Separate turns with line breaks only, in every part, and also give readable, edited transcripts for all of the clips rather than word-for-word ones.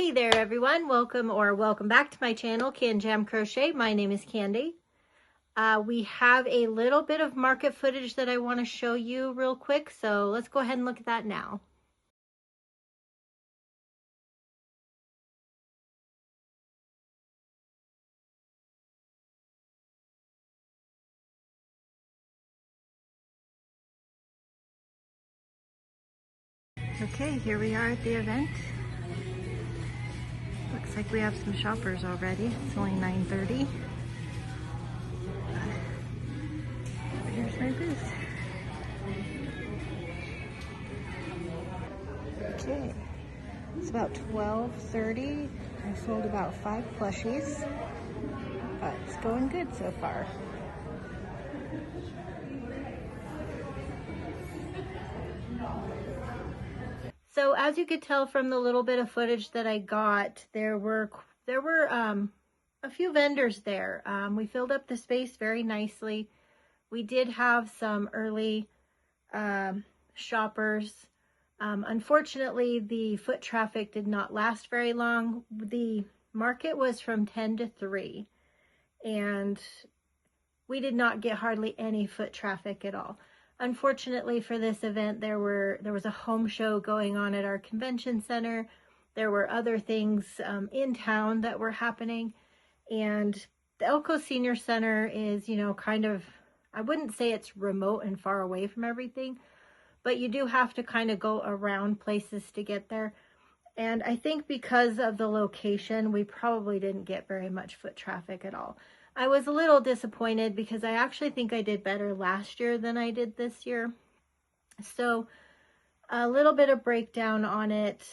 Hey there everyone, welcome back to my channel, Can Jam Crochet. My name is Candy. We have a little bit of market footage that I want to show you real quick, so let's go ahead and look at that now. Okay, here we are at the event. Looks like we have some shoppers already. It's only 9:30. Here's my booth. Okay, it's about 12:30. I sold about 5 plushies, but it's going good so far. So as you could tell from the little bit of footage that I got, there were a few vendors there. We filled up the space very nicely. We did have some early shoppers. Unfortunately, the foot traffic did not last very long. The market was from 10 to 3, and we did not get hardly any foot traffic at all. Unfortunately for this event, there was a home show going on at our convention center. There were other things in town that were happening, and the Elko Senior Center is, kind of, I wouldn't say it's remote and far away from everything, but you do have to kind of go around places to get there. And I think because of the location, we probably didn't get very much foot traffic at all. I was a little disappointed because I actually think I did better last year than I did this year. So a little bit of breakdown on it.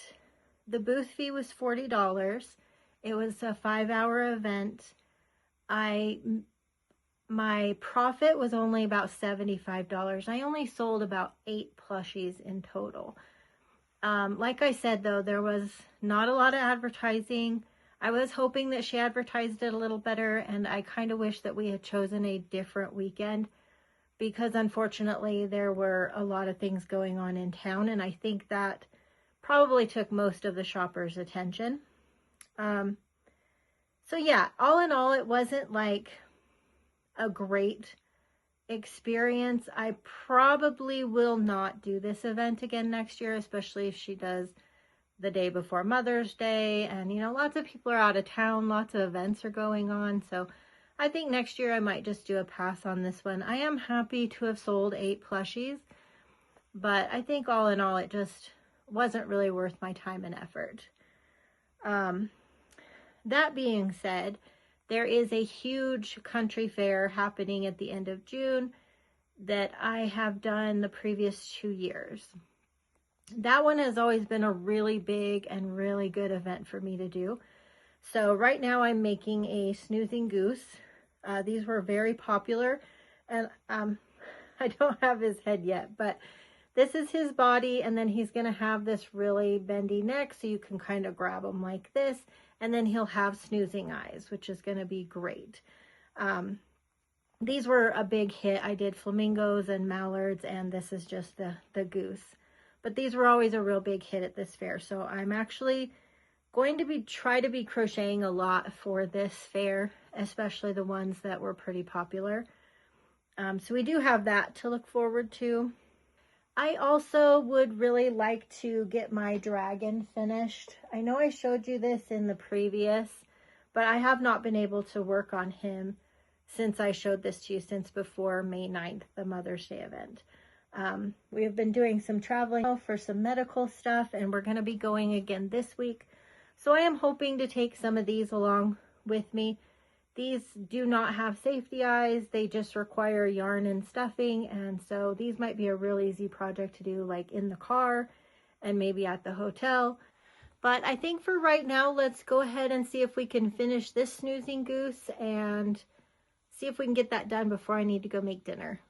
The booth fee was $40. It was a 5-hour event. My profit was only about $75. I only sold about 8 plushies in total. Like I said, though, there was not a lot of advertising. I was hoping that she advertised it a little better, and I kind of wish that we had chosen a different weekend because unfortunately there were a lot of things going on in town, and I think that probably took most of the shoppers' attention. So yeah, all in all, it wasn't like a great experience. I probably will not do this event again next year, especially if she does the day before Mother's Day, and lots of people are out of town, lots of events are going on, so I think next year I might just do a pass on this one. I am happy to have sold 8 plushies, but I think all in all it just wasn't really worth my time and effort. That being said, there is a huge country fair happening at the end of June that I have done the previous 2 years. That one has always been a really big and really good event for me to do. So right now I'm making a snoozing goose. These were very popular, and I don't have his head yet, but this is his body, and then he's going to have this really bendy neck, so you can kind of grab him like this, and then he'll have snoozing eyes, which is going to be great. These were a big hit. I did flamingos and mallards, and this is just the goose. But these were always a real big hit at this fair. So I'm actually going to try to be crocheting a lot for this fair, especially the ones that were pretty popular. So we do have that to look forward to. I also would really like to get my dragon finished. I know I showed you this in the previous, but I have not been able to work on him since I showed this to you, since before May 9th, the Mother's Day event. We have been doing some traveling for some medical stuff, and we're going to be going again this week. So I am hoping to take some of these along with me. These do not have safety eyes. They just require yarn and stuffing. And so these might be a real easy project to do, like in the car and maybe at the hotel. But I think for right now, let's go ahead and see if we can finish this snoozing goose and see if we can get that done before I need to go make dinner.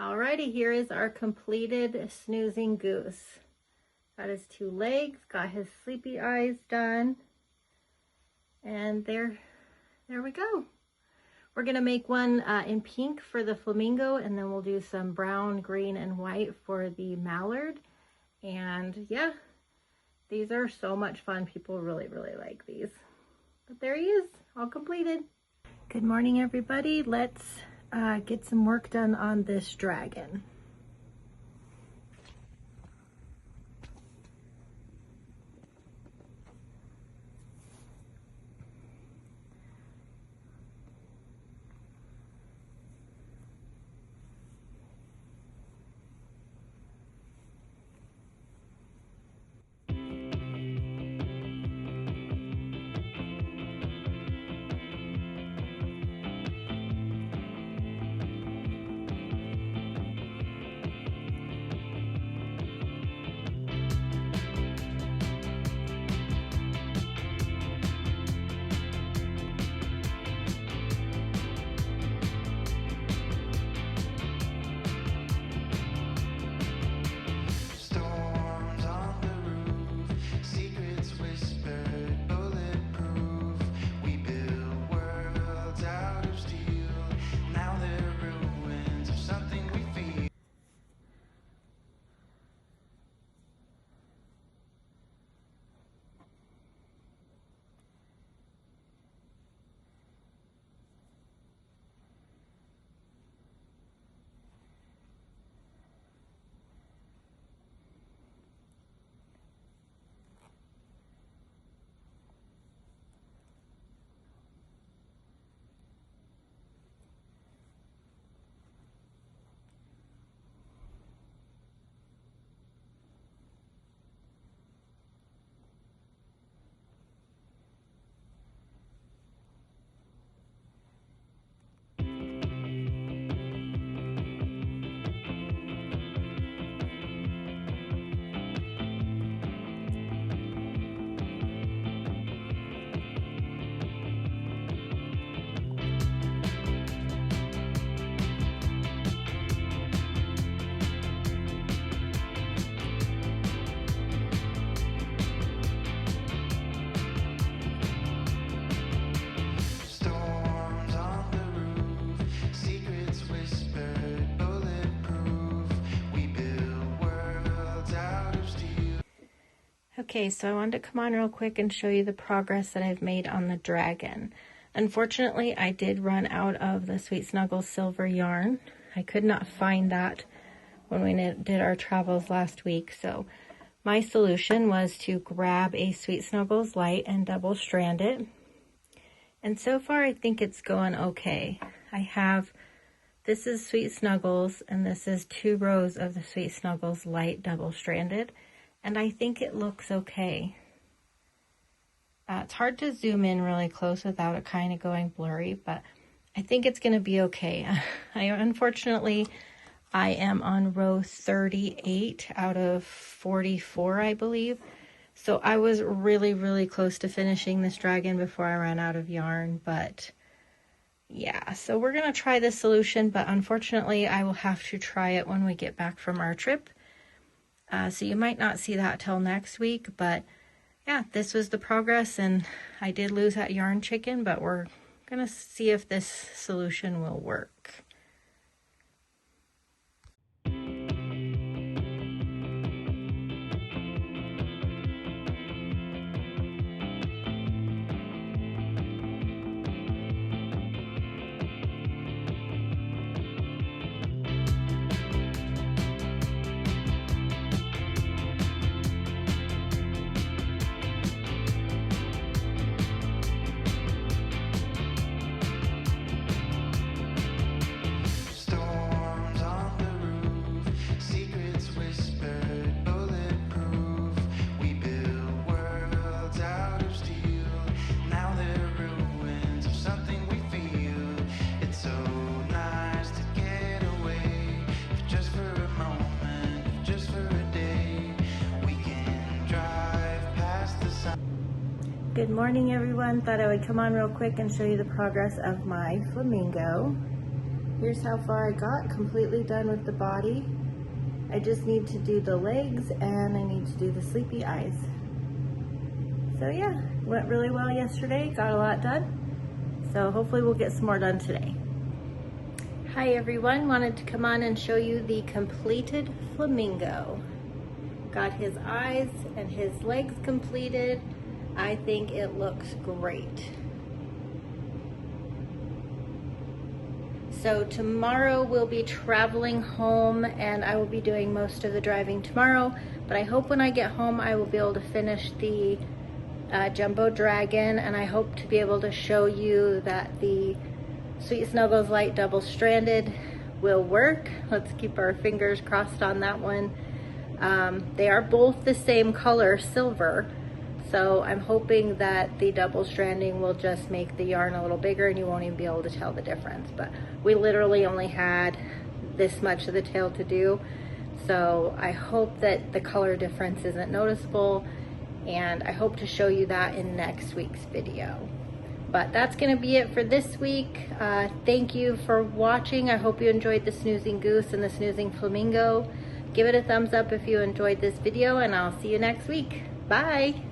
Alrighty, here is our completed snoozing goose. Got his 2 legs, got his sleepy eyes done, and there we go. We're gonna make one in pink for the flamingo, and then we'll do some brown, green, and white for the mallard. And yeah, these are so much fun. People really, really like these. But there he is, all completed. Good morning, everybody. Let's get some work done on this dragon. Okay, so I wanted to come on real quick and show you the progress that I've made on the dragon. Unfortunately, I did run out of the Sweet Snuggles silver yarn. I could not find that when we did our travels last week, so my solution was to grab a Sweet Snuggles light and double strand it. And so far, I think it's going okay. This is Sweet Snuggles, and this is 2 rows of the Sweet Snuggles light double stranded. And I think it looks okay. It's hard to zoom in really close without it kind of going blurry, but I think it's going to be okay. Unfortunately, I am on row 38 out of 44, I believe. So I was really, really close to finishing this dragon before I ran out of yarn, but yeah. So we're going to try this solution, but unfortunately, I will have to try it when we get back from our trip. So you might not see that till next week, but yeah, this was the progress, and I did lose that yarn chicken, but we're gonna see if this solution will work. Good morning, everyone. Thought I would come on real quick and show you the progress of my flamingo. here's how far I got, completely done with the body. I just need to do the legs and I need to do the sleepy eyes. So yeah, went really well yesterday, got a lot done. So hopefully we'll get some more done today. Hi everyone, wanted to come on and show you the completed flamingo. Got his eyes and his legs completed. I think it looks great. So tomorrow we'll be traveling home and I will be doing most of the driving tomorrow, but I hope when I get home I will be able to finish the jumbo dragon, and I hope to be able to show you that the Sweet Snuggles Light double stranded will work. Let's keep our fingers crossed on that one. They are both the same color, silver, so I'm hoping that the double stranding will just make the yarn a little bigger and you won't even be able to tell the difference. But we literally only had this much of the tail to do, so I hope that the color difference isn't noticeable, and I hope to show you that in next week's video. But that's going to be it for this week. Thank you for watching. I hope you enjoyed the snoozing goose and the snoozing flamingo. Give it a thumbs up if you enjoyed this video, and I'll see you next week. Bye!